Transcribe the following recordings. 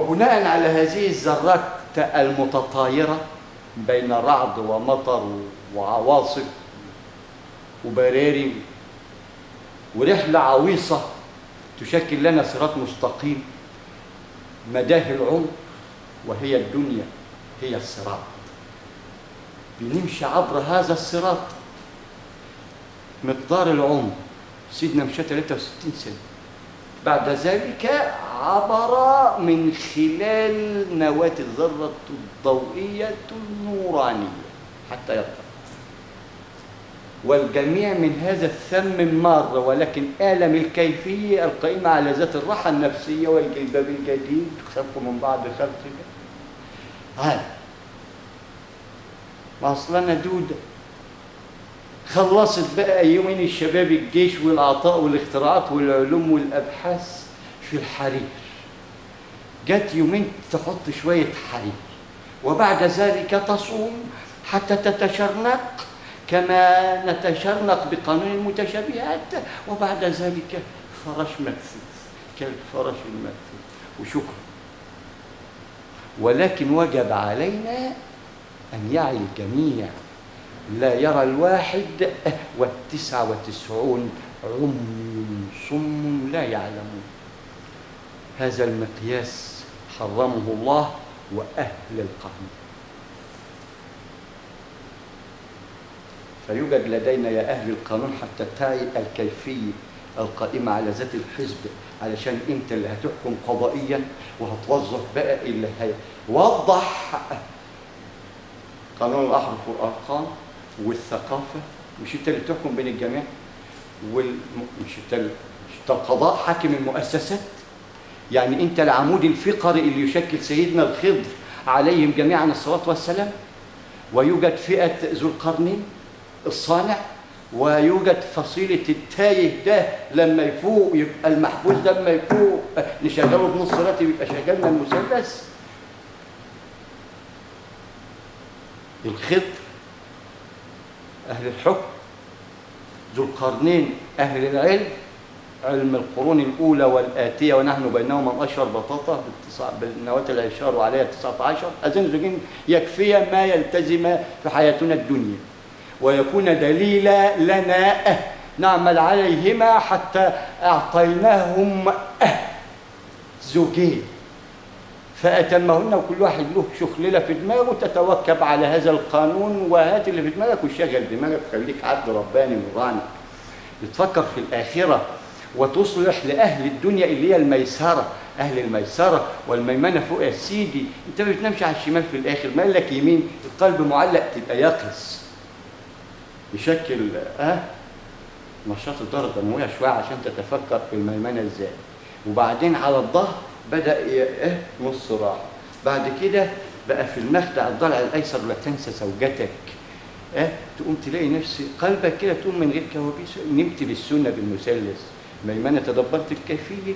وبناء على هذه الذرات المتطايرة بين رعد ومطر وعواصف وبراري ورحلة عويصة تشكل لنا صراط مستقيم مداه العمر، وهي الدنيا هي الصراط. بنمشي عبر هذا الصراط مقدار العمر، سيدنا مشى 63 سنة. بعد ذلك عبر من خلال نواة الذرة الضوئية النورانية حتى يرتقي، والجميع من هذا الثم مار، ولكن آلم الكيفية القائمة على ذات الراحة النفسية والجلباب الجديد خلقوا من بعد خلق هذا. ما أصلنا دودة خلصت بقى يومين الشباب الجيش والعطاء والاختراعات والعلوم والأبحاث في الحرير، جت يومين تحط شوية حرير، وبعد ذلك تصوم حتى تتشرنق كما نتشرنق بقانون المتشابهات، وبعد ذلك فرش مكثوث كالفرش المكثوث وشكرا. ولكن وجب علينا أن يعي الجميع، لا يرى الواحد 99 عمي صم لا يعلمون. هذا المقياس حرمه الله وأهل القانون. فيوجد لدينا يا أهل القانون حتى تعي الكيفية القائمة على ذات الحزب، علشان أنت اللي هتحكم قضائيا وهتوظف بقى اللي هيوضح قانون الأحرف والأرقام والثقافة. مش أنت اللي تحكم بين الجميع، مش أنت القضاء حاكم المؤسسات. يعني أنت العمود الفقري اللي يشكل سيدنا الخضر عليهم جميعا الصلاة والسلام، ويوجد فئة ذو القرنين الصانع، ويوجد فصيلة التايه ده لما يفوق يبقى المحبوس ده لما يفوق نشغله بنص راتب يبقى شغلنا المثلث. الخضر أهل الحكم، ذو القرنين أهل العلم، علم القرون الأولى والآتية ونحن بينهما الأشهر بطاطا بالنواة العشار وعليها 19. أذن زوجين يكفي ما يلتزم في حياتنا الدنيا ويكون دليلا لنا نعمل عليهما حتى أعطيناهم زوجين فأتمهن، وكل واحد له شخللة في دماغه تتوكب على هذا القانون، وهات اللي في دماغك وشغل دماغك، خليك عبد رباني نوراني بتفكر في الآخرة وتصلح لأهل الدنيا اللي هي الميسرة. أهل الميسرة والميمنة فوق يا سيدي، أنت ما بتنامش على الشمال في الآخر، مالك يمين، القلب معلق تبقى يقظ، يشكل نشاط الدورة الدموية شوية عشان تتفكر في الميمنة إزاي. وبعدين على الظهر بدأ نص راحة، بعد كده بقى في المخدع الضلع الأيسر لا تنسى زوجتك. تقوم تلاقي نفسي قلبك كده تقوم من غير كوابيس، نمت بالسنة بالمثلث. ميمنة تدبرت الكيفية،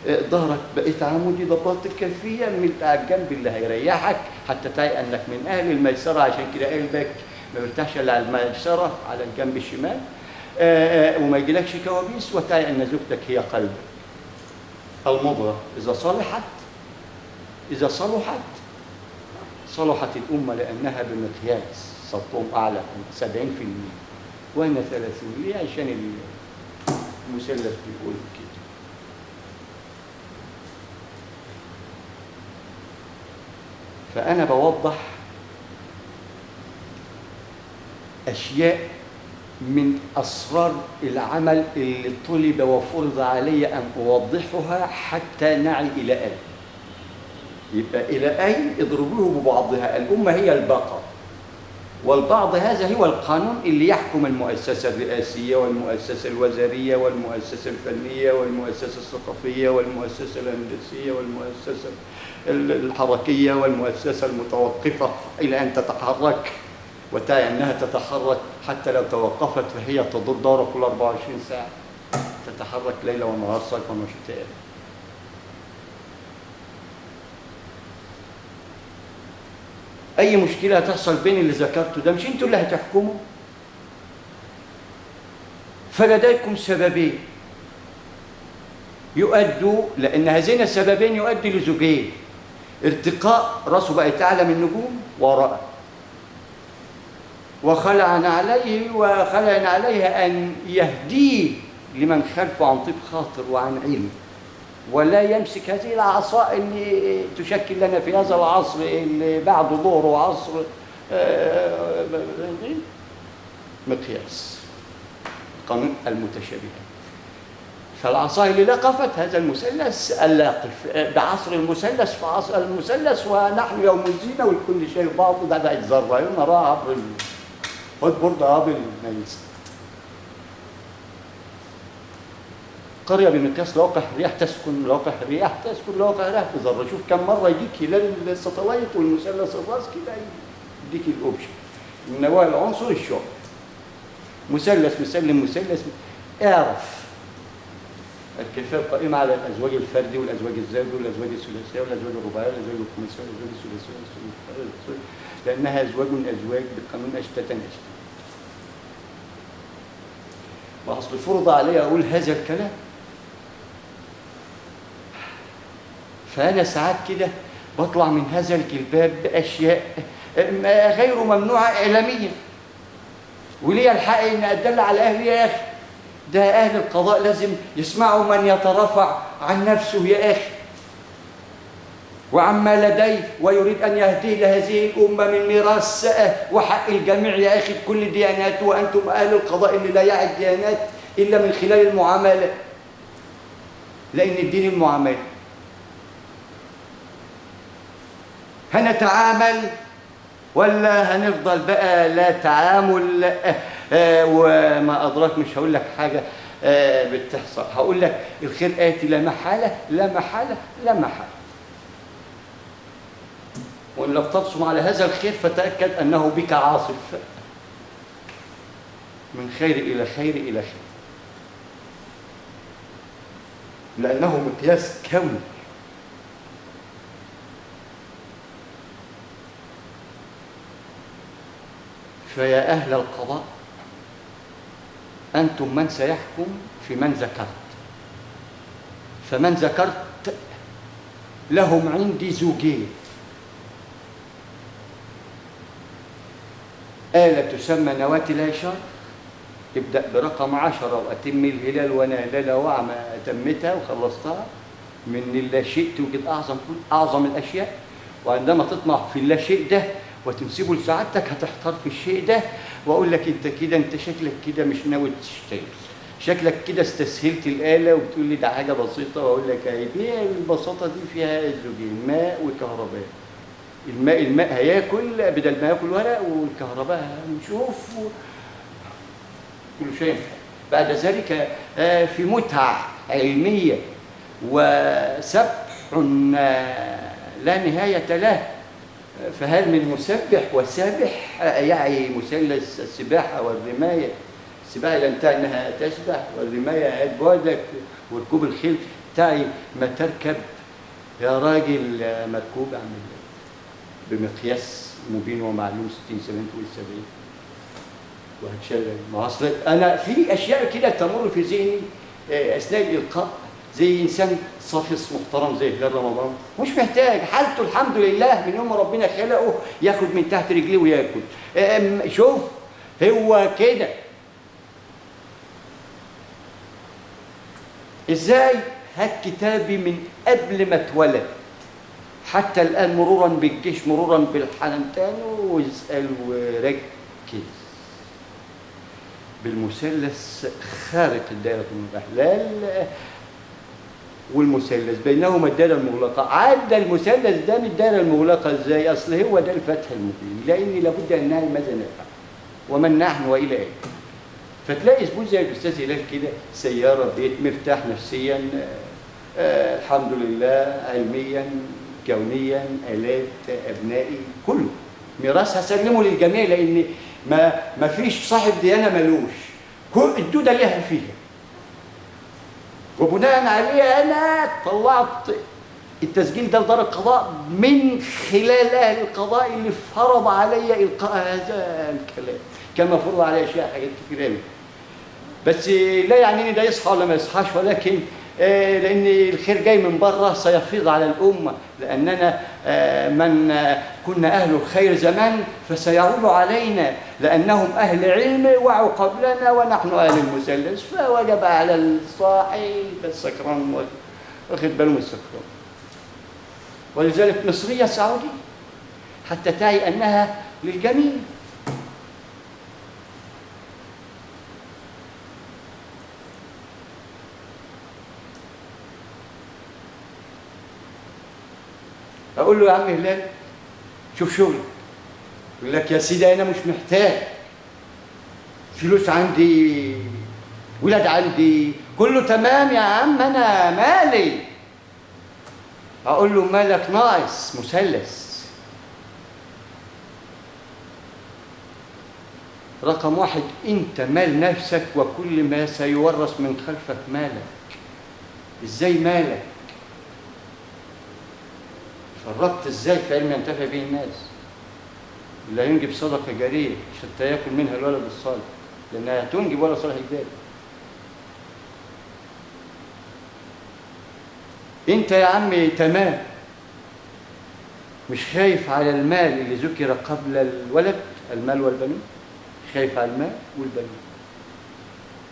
ظهرك بقيت عمودي دبرت الكيفية، ملت على الجنب اللي هيريحك حتى تعي أنك من أهل الميسرة. عشان كده قلبك ما بيرتاحش إلا على الميسرة على الجنب الشمال، وما يجيلكش كوابيس، وتعي أن زوجتك هي قلبك. المضغة إذا صلحت الأمة لأنها بمقياس صوتهم أعلى 70% وهنا 30. ليه؟ عشان المثلث بيقول كده. فأنا بوضح أشياء من أسرار العمل اللي طلب وفرض علي أن أوضحها حتى نعي إلى أين. يبقى إلى أين اضربوه ببعضها، الأمة هي البقر، والبعض هذا هو القانون اللي يحكم المؤسسة الرئاسية والمؤسسة الوزارية والمؤسسة الفنية والمؤسسة الثقافية والمؤسسة الهندسية والمؤسسة الحركية والمؤسسة المتوقفة إلى أن تتحرك، وتعي أنها تتحرك حتى لو توقفت فهي تدور دورة كل 24 ساعة، تتحرك ليل ونهار صيفا وشتاء. أي مشكلة هتحصل بين اللي ذكرته ده مش أنتوا اللي هتحكموا، فلديكم سببين يؤدوا، لأن هذين السببين يؤدي لزوجين. ارتقاء راسه بقت أعلى من النجوم وراءه، وخلعنا عليه أن يهديه لمن خلفه عن طيب خاطر وعن علم، ولا يمسك هذه العصا اللي تشكل لنا في هذا العصر اللي بعد ظهر وعصر مقياس قانون المتشابهات. فالعصا اللي لقفت هذا المثلث اللاقف بعصر المثلث في عصر المثلث، ونحن يوم الزينة والكل شيء بعضه ده بقت ذرة نراها عبر الهوت عبر الميزان. قرية بمقياس لواقع الرياح تسكن، لواقع الرياح تسكن، لواقع الرياح تذرة. شوف كم مرة يجيك هلال الساتلايت والمثلث الراس كده يديك الأوبشن من نواة العنصر الشعب. مثلث مسلم مثلث، اعرف الكيفية القائمة على الأزواج الفردي والأزواج الزوجي والأزواج الثلاثية والأزواج الرباعية والأزواج الخماسية والأزواج الثلاثية، لأنها أزواج بالقانون أشتتا. وأصل فرض علي أقول هذا الكلام، فأنا ساعات كده بطلع من هذا الجلباب بأشياء غير ممنوعة إعلاميا، ولي الحق إن أدل على أهل. يا أخي ده أهل القضاء لازم يسمعوا من يترفع عن نفسه يا أخي وعما لديه ويريد أن يهدي لهذه الأمة من ميراث وحق الجميع يا أخي بكل الديانات، وأنتم أهل القضاء اللي لا يعي الديانات إلا من خلال المعاملة، لأن الدين المعاملة. هنتعامل ولا هنفضل بقى لا تعامل؟ وما أدراك، مش هقول لك حاجة بتحصل، هقول لك الخير آتي لا محالة لا محالة لا محالة. وإن لم تبصم على هذا الخير فتأكد أنه بك عاصف من خير إلى خير إلى خير، لأنه مقياس كوني. فيا أهل القضاء أنتم من سيحكم في من ذكرت، فمن ذكرت لهم عندي زوجين، آلة تسمى نواة العشاء، ابدأ برقم 10 وأتم الهلال ونهللها وعما أتمتها وخلصتها. من اللا شيء توجد أعظم الأشياء، وعندما تطمع في اللا شيء ده وتنسبه لسعادتك هتحتار في الشيء ده، وأقول لك أنت شكلك كده مش ناوي تشتغل، شكلك كده استسهلت الآلة وبتقول لي ده حاجة بسيطة، وأقول لك هي البساطة دي فيها زوجين ماء وكهرباء. الماء هياكل بدل ما ياكل ورق، والكهرباء هنشوف كل شيء. بعد ذلك في متعة علمية وسبح لا نهاية له. فهل من مسبح وسابح يعي مثلث السباحة والرماية؟ السباحة لا تعني أنها تسبح، والرماية هات بعدك، وركوب الخيل تعي ما تركب يا راجل مركوب عن بمقياس مبين ومعلوم 60 70 والسبعين وهتشغل. ما اصل انا في اشياء كده تمر في ذهني اثناء الالقاء، زي انسان صافص محترم زي هلال رمضان مش محتاج، حالته الحمد لله من يوم ما ربنا خلقه ياخد من تحت رجليه وياكل. شوف هو كده ازاي. هات كتابي من قبل ما اتولد حتى الآن، مرورا بالجيش، مرورا بالحنمتان، واسأل وركز. بالمثلث خارق الدائرة المحلال والمثلث بينهما الدائرة المغلقة. عدى المثلث ده من الدائرة المغلقة ازاي؟ أصل هو ده الفتح المبين، لأن لابد أن نعي ماذا نفعل ومن نحن وإلى أين. فتلاقي زبون زي الأستاذ هلال كده، سيارة، بيت، مرتاح نفسيا، الحمد لله، علميا كونيا، آلات، أبنائي، كله ميراث هسلمه للجميع، لأن ما فيش صاحب ديانة ملوش، كل الدودة ليها فيها. وبناء عليه أنا طلعت التسجيل ده لدار القضاء من خلال أهل القضاء اللي فرض علي إلقاء هذا الكلام، كما فرض علي أشياء حاجات كتير قوي. بس لا يعني إن ده يصحى ولا ما يصحاش، ولكن لأن الخير جاي من بره سيفيض على الأمة، لأننا من كنا أهل الخير زمان فسيعود علينا، لأنهم أهل علم وعوا قبلنا ونحن أهل المثلث، فوجب على الصاحي السكران واخد باله من السكران. ولذلك مصرية سعودية حتى تعي أنها للجميع. أقول له يا عم هلال شوف شغلك، يقول لك يا سيدي أنا مش محتاج، فلوس عندي، ولاد عندي، كله تمام يا عم، أنا مالي. أقول له مالك ناقص مثلث. رقم واحد، أنت مال نفسك وكل ما سيورث من خلفك مالك. إزاي مالك؟ فرطت إزاي في علم ينتفع به الناس؟ اللي هينجب صدقة جارية حتى يأكل منها الولد الصالح، لأنها هتنجب ولد صالح جاري. أنت يا عمي تمام، مش خايف على المال اللي ذكر قبل الولد، المال والبنون، خايف على المال والبنون.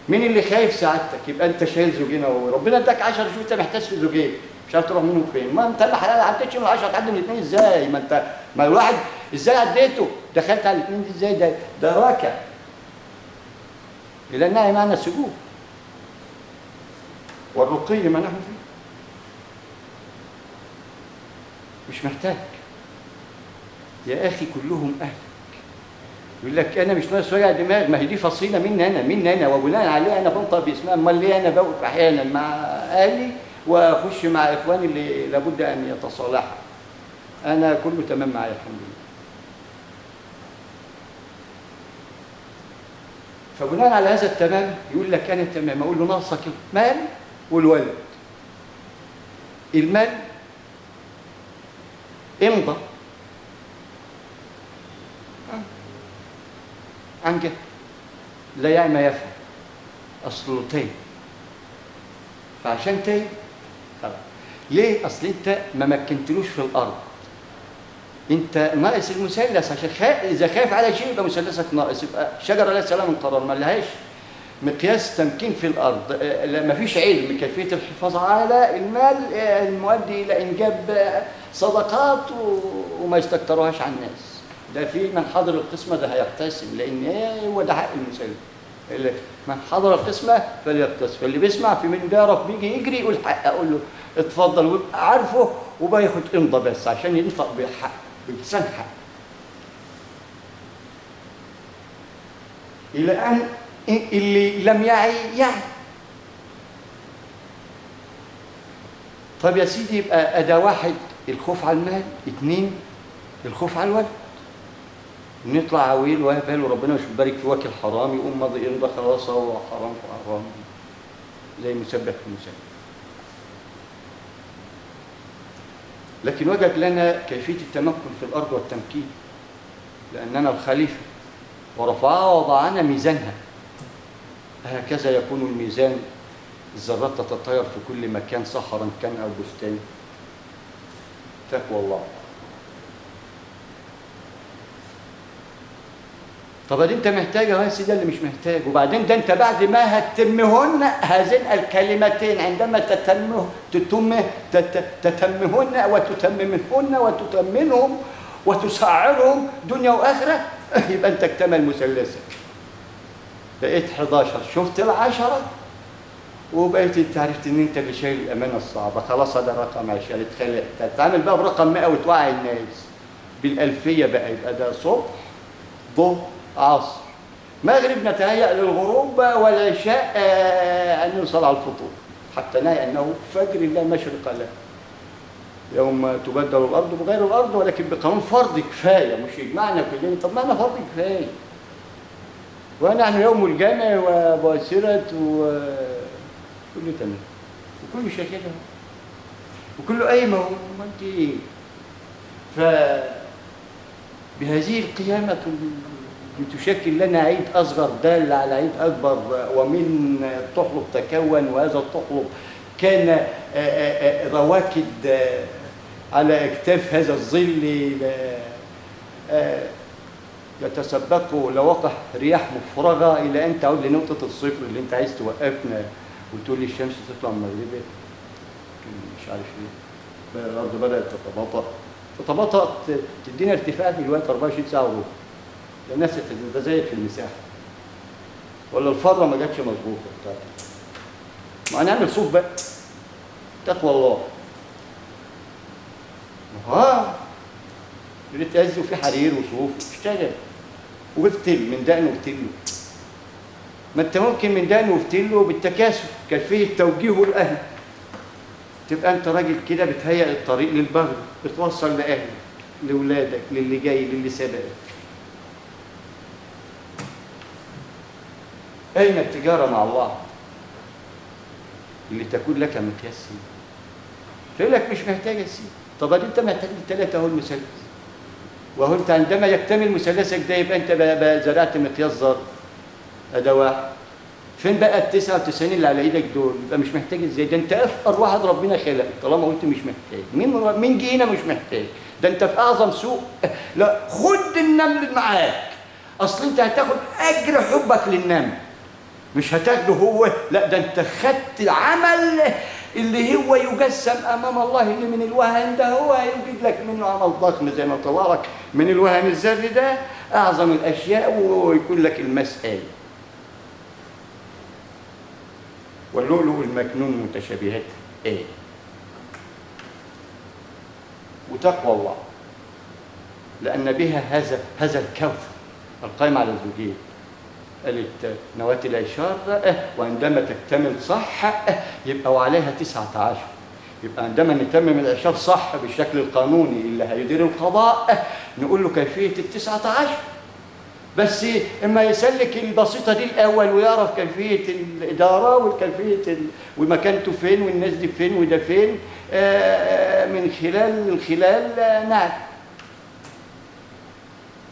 مين اللي خايف سعادتك؟ يبقى أنت شايل زوجين أهو، ربنا اداك 10، شوف أنت محتاج في زوجين، مش عارف تروح منهم فين. ما أنت اللي عديتش من 10، هتعدي من 2 إزاي؟ ما الواحد إزاي عديته؟ دخلت على 2 دي إزاي؟ ده راكع. إلى النهي معنى السجود والرقي ما نحن فيه. مش محتاج يا أخي، كلهم أهلك. يقول لك أنا مش ناقص وجع دماغ، ما هي دي فصيلة مني أنا وبناء عليه أنا بنطق باسمها. أمال ليه أنا بوقف أحيانا مع أهلي وأخش مع إخواني اللي لابد أن يتصالحوا؟ أنا كله تمام معايا الحمد لله. فبناء على هذا التمام يقول لك أنا تمام. أقول له ناقصك المال والولد. المال امضى عن جهل لا يعي ما يفعل، أصله تايه. فعشان تايه ليه؟ أصل أنت ما مكنتلوش في الأرض، أنت ناقص المثلث. عشان إذا خايف على شيء يبقى مثلثك ناقص، يبقى شجرة لا سلام من قرار، ما لهاش مقياس تمكين في الأرض. ما فيش علم كيفية الحفاظ على المال المؤدي إلى إنجاب صدقات وما يستكتروهاش على الناس. ده في من حضر القسمة ده هيقتسم، لأن هو ده حق المسلم. من حضر القسمة فليقتسم. فاللي بيسمع في من بيعرف بيجي يجري يقول حق، أقول له اتفضل، ويبقى عارفه وبياخد امضى بس عشان ينطق بحق بلسان حق. إلى أن اللي لم يعي. طب يا سيدي، يبقى أداة واحد الخوف على المال، 2 الخوف على الولد. نطلع عويل وهبال وربنا مش بيبارك في واكل حرام، يقوم ماضي يمضى خلاص هو حرام في حرام، زي مسبح في مسبح. لكن وجد لنا كيفية التمكن في الأرض والتمكين، لأننا الخليفة ورفعها ووضعنا ميزانها. هكذا يكون الميزان، الذرات تتطاير في كل مكان، صحراء كان أو بستان. تقوى الله. طب انت محتاج يا سيدي؟ اللي مش محتاج. وبعدين ده انت بعد ما هتتمهن هذين الكلمتين، عندما تتمهن وتتممهن وتتمنهم وتسعرهم دنيا واخره، يبقى انت اكتمل مثلثك. بقيت 11، شفت ال10 وبقيت انت عرفت ان انت اللي شايل الامانه الصعبه. خلاص هذا رقم 20. تتعامل بقى برقم 100 وتوعي الناس بالالفيه بقى. يبقى ده صبح، ظهر، عصر، مغرب نتهيأ للغروب، والعشاء أن نوصل على الفطور، حتى نهي أنه فجر لا مشرق له، يوم تبدل الأرض بغير الأرض، ولكن بقانون فرض كفاية، مش يجمعنا كلنا. طب ما أنا فرض كفاية، ونحن يوم الجمع وباسرة وكله تمام وكله شاكله وكله قايمة. ما أنت إيه؟ فبهذه القيامة لتشكل لنا عيد أصغر دال على عيد أكبر، ومن الطحلب تكون، وهذا الطحلب كان رواكد على أكتاف هذا الظل يتسبق لوقح رياح مفرغة إلى أن تعود لنقطة الصفر اللي أنت عايز توقفنا وتقول لي الشمس تطلع من المغرب مش عارف ليه. الأرض بدأت تتباطأ تدينا ارتفاع في الوقت 24 ساعة وربع. الناس تتزايد في المساحة ولا الفرة ما جاتش مظبوطة بتاعتها. ما هنعمل صوف بقى تقوى الله. بتهز وفي حرير وصوف اشتغل وافتل من دقن وافتله. ما انت ممكن من دقن وافتله بالتكاسل كيفية توجيهه الأهل. تبقى انت راجل كده بتهيئ الطريق للبر، بتوصل لأهلك لأولادك للي جاي للي سبقك. أين التجارة مع الله اللي تكون لك مقياس سين؟ يقول لك مش محتاج السين. طب انت محتاج الثلاثة اهو المثلث. وهو انت عندما يكتمل مثلثك ده يبقى انت بقى زرعت مقياس ذر. ده واحد. فين بقى ال 99 اللي على ايدك دول؟ يبقى مش محتاج ازاي؟ ده انت افقر واحد ربنا خلقك طالما قلت مش محتاج. مين جه هنا مش محتاج؟ ده انت في اعظم سوق. لا خد النمل معاك. اصل انت هتاخد اجر حبك للنمل. مش هتاخده هو، لا ده انت خدت العمل اللي هو يجسم امام الله اللي من الوهن ده هو هيوجد لك منه عمل ضخم زي ما طلع لك من الوهن الذري ده اعظم الاشياء ويكون لك المسألة. واللؤلؤ المكنون متشابهات ايه؟ وتقوى الله لأن بها هذا الكوثر القائم على الزوجين. قالت نواة العشار وعندما تكتمل صح يبقى وعليها 19. يبقى عندما نتمم العشار صح بالشكل القانوني اللي هيدير القضاء نقول له كيفية ال19. بس اما يسلك البسيطة دي الأول ويعرف كيفية الإدارة والكيفية ومكانته فين والناس دي فين وده فين من خلال نعم.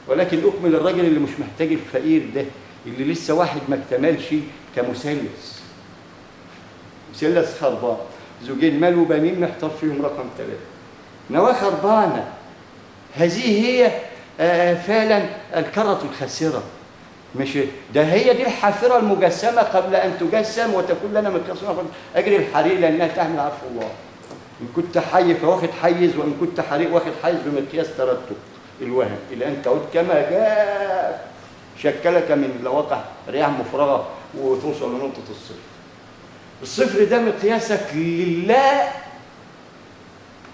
ولكن أكمل الراجل اللي مش محتاج الفقير ده اللي لسه واحد ما اكتملش كمثلث. مثلث خربان زوجين مال وبنين محتار فيهم رقم 3. نواة خربانة. هذه هي فعلا الكرة الخاسرة. مش ده هي دي الحافرة المجسمة قبل أن تجسم وتكون لنا مقياس أجر الحريق لأنها تحمل عفو الله. إن كنت حي فواخد حيز وإن كنت حريق واخد حيز بمقياس ترتب الوهن إلى أن تعود كما جاء شكلك من لواقع رياح مفرغة وتوصل لنقطة الصفر. الصفر ده مقياسك لله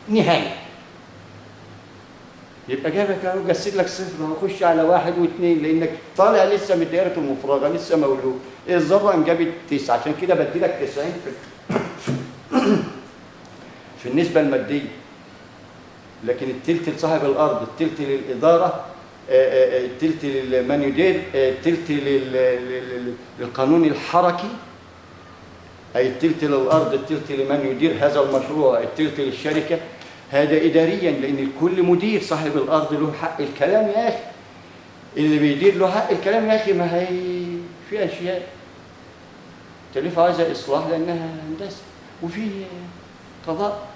نهاية. يبقى جابك اهو جسد لك صفر هخش على 1 و2 لانك طالع لسه من دائرة المفرغة لسه مولود. الذرة انجبت 9 عشان كده بدي لك 90 في النسبة المادية. لكن التلت لصاحب الأرض، التلت للإدارة، التلت لمن يدير، التلت للقانون الحركي، أي التلت للأرض، التلت لمن يدير هذا المشروع، التلت للشركة. هذا إداريا لأن الكل مدير. صاحب الأرض له حق الكلام يا أخي. اللي بيدير له حق الكلام يا أخي. ما هي في أشياء تكلفة عايزة إصلاح لأنها هندسة وفي قضاء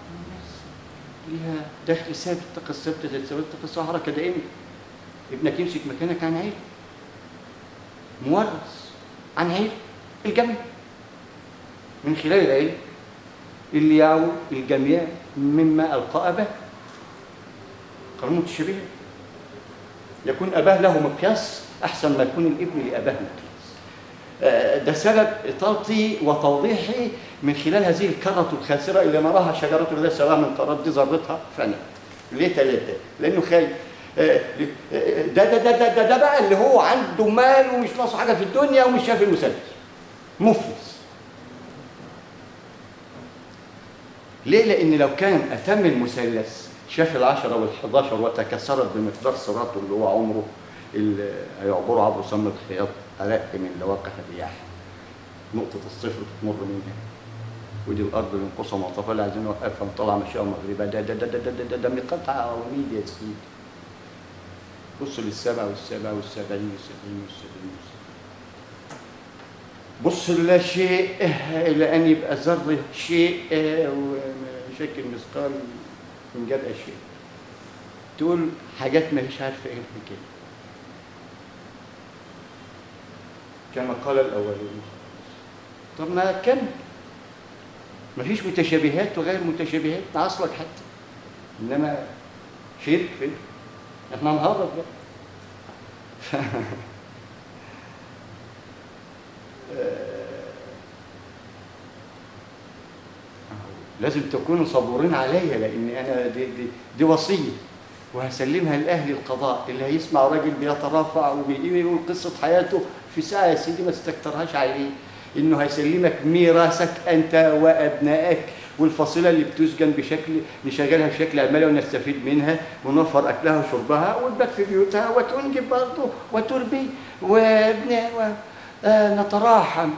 ليها دخل ثابت. الطاقة الثابتة تتثبت الطاقة حركة دائمة. ابنك يمسك مكانك عن علم مورث عن علم الجميع من خلال العلم اللي يعود الجميع مما ألقى أباه. قانون متشابه يكون أباه له مقياس أحسن ما يكون الابن لأباه مقياس. ده سبب إطالتي وتوضيحي من خلال هذه الكرة الخاسرة اللي نراها شجرة الله سواء من قرار دي ذرتها فنت. ليه 3؟ لأنه خايف. ده بقى اللي هو عنده مال ومش ناقصه حاجة في الدنيا ومش شايف المثلث. مفلس. ليه؟ لأن لو كان أتم المثلث شاف 10 وال11 وتكسرت بمقدار صراطه اللي هو عمره اللي هيعبره عبر سم الخياط أرق من لواقع الرياح. نقطة الصفر تمر منها. ودي الأرض اللي انقصها معطفة اللي عايزين نوقفها مطلع مشاء مغربة. ده من قطع عواميد يا سيدي. بصوا للسبع والسبع والسبعين والسبعين والسبعين. بص لا شيء إلى أن يبقى ذرة شيء وشكل مثقال من جد أشياء، تقول حاجات ما هيش عارفة إيه كده كما قال الأولون. طب ما كم ما فيش متشابهات وغير متشابهات نعصلك حتى، إنما شرك فين إحنا نهرب بقى. لازم تكونوا صبورين عليا، لان انا دي وصيه وهسلمها لاهل القضاء. اللي هيسمع راجل بيترافع وبيقول قصه حياته في ساعه يا سيدي ما تستكترهاش عليه، انه هيسلمك ميراثك انت وابنائك، والفصيله اللي بتسجن بشكل نشغلها بشكل عمالي ونستفيد منها ونوفر اكلها وشربها وتبات في بيوتها وتنجب برضه وتربي ونتراحم.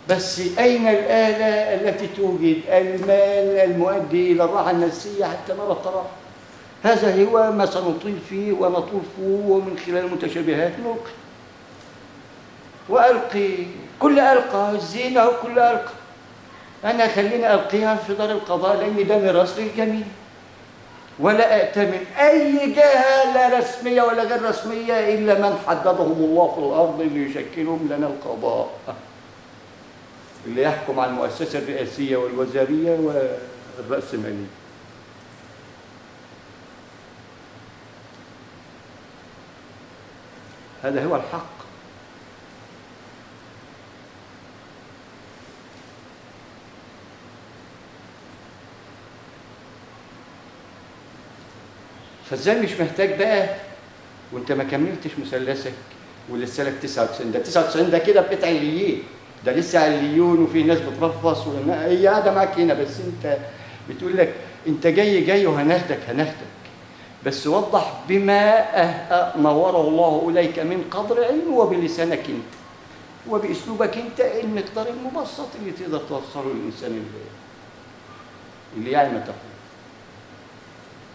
بس أين الآلة التي توجد المال المؤدي إلى الراحة النفسية حتى نرى التراحم؟ هذا هو ما سنطيل فيه ونطوف ومن خلال المتشابهات نلقي وألقي كل ألقى الزينة وكل ألقى. أنا خليني ألقيها في دار القضاء لأن ده ميراث للجميع، ولا أأتمن أي جهة لا رسمية ولا غير رسمية إلا من حددهم الله في الأرض اللي يشكلهم لنا القضاء، اللي يحكم على المؤسسة الرئاسية والوزارية والرأسمالية. هذا هو الحق. فازاي مش محتاج بقى وانت ما كملتش مثلثك ولسه لك 99؟ ده 99 ده كده بقيت عليين، ده لسه عليون وفي ناس بترفص هي قاعده معاك هنا، بس انت بتقول لك انت جاي وهناخدك بس وضح بما نوره الله اليك من قدر علم وبلسانك انت وباسلوبك انت المقدار المبسط اللي تقدر توصله للانسان اللي يعني ما تقول.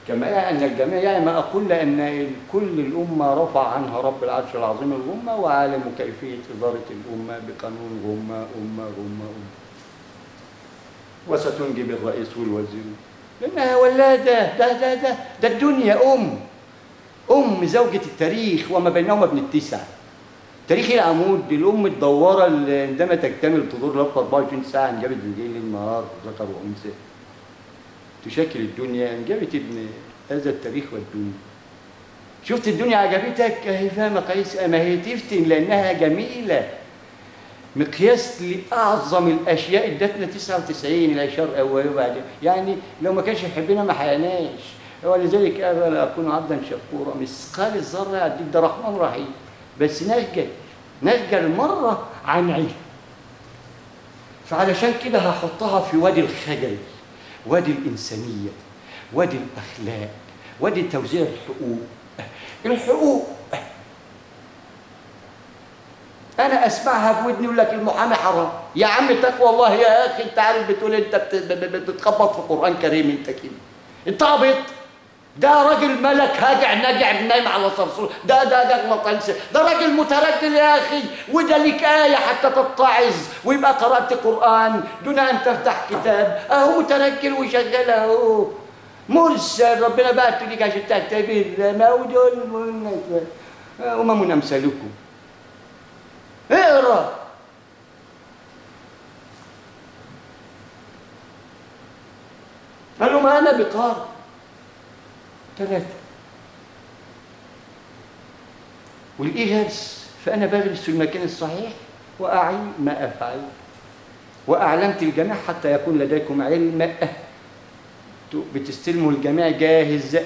كما أن الجميع يعني ما أقول لأن كل الأمة رفع عنها رب العرش العظيم الغمة وعالم كيفية إدارة الأمة بقانون غمة أمة وستنجب الرئيس والوزير لأنها ولادة. ده الدنيا أم زوجة التاريخ وما بينهما ابن التسع. تاريخ العمود دي الأم الدوارة اللي عندما تكتمل تدور لها 24 ساعة انجبت بالليل النهار ذكر وأنثى تشكل الدنيا، انجبت ابن هذا التاريخ والدنيا. شفت الدنيا عجبتك اهي فيها مقاييس، ما هي تفتن لانها جميله. مقياس لاعظم الاشياء ادتنا 99 الاشهر اول وبعدين، يعني لو ما كانش يحبنا ما حياناش. ولذلك ابى اكون عبدا شكورا، مثقال الذره يعديك، ده رحمن رحيم. بس نخجل مره عن عين. فعلشان كده هحطها في وادي الخجل، وادي الإنسانية، وادي الأخلاق، وادي توزيع الحقوق. أنا أسمعها بودني يقول لك المحامي حرام. يا عم تقوى الله يا أخي، أنت عارف بتقول أنت بتخبط في القرآن الكريم أنت كده، أنت عبيط. ده راجل ملك هاجع ناجع نايم على صرصور، ده غلط، ده راجل متردد يا اخي، وده ليك ايه حتى تتعظ ويبقى قرات قران دون ان تفتح كتاب، اهو مترجل وشغال اهو مرسل ربنا بعت ليك عشان تعتبر ما ودول امم امثالكم. اقرا قال له ما انا بقارئ 3 والإيه غرس، فأنا بغرس في المكان الصحيح وأعي ما أفعل وأعلمت الجميع حتى يكون لديكم علم بتستلموا الجميع جاهز.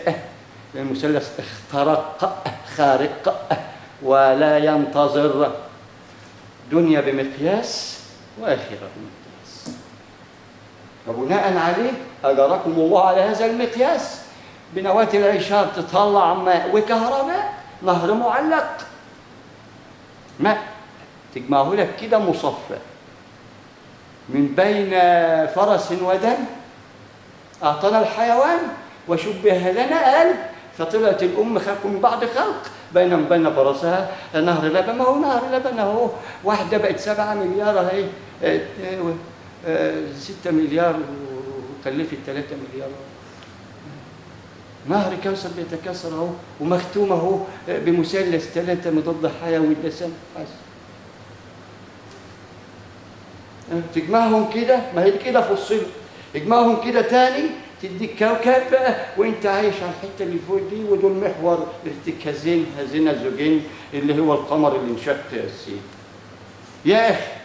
المثلث اخترق خارق ولا ينتظر دنيا بمقياس وآخرة بمقياس، وبناء عليه أجركم الله على هذا المقياس بنواة العشار تطلع ماء وكهرباء، نهر معلق ماء تجمعه لك كده مصفى من بين فرس ودم أعطانا الحيوان وشبه لنا قال فطلعت الأم خلق من بعد خلق بين فرسها نهر لبن. ما هو نهر لبن أهو، واحدة بقت 7 مليار أهي، 6 مليار وكلفت 3 مليار. نهر كوثر بيتكاثر أهو ومختوم أهو بمثلث 3 مضاد حيوي والدسم. تجمعهم كده، ما هي كده فصلوا، اجمعهم كده تاني تديك كوكب بقى وانت عايش على الحته اللي فوق دي، ودول محور ارتكازين هذين الزوجين اللي هو القمر اللي انشق السين. يا اخي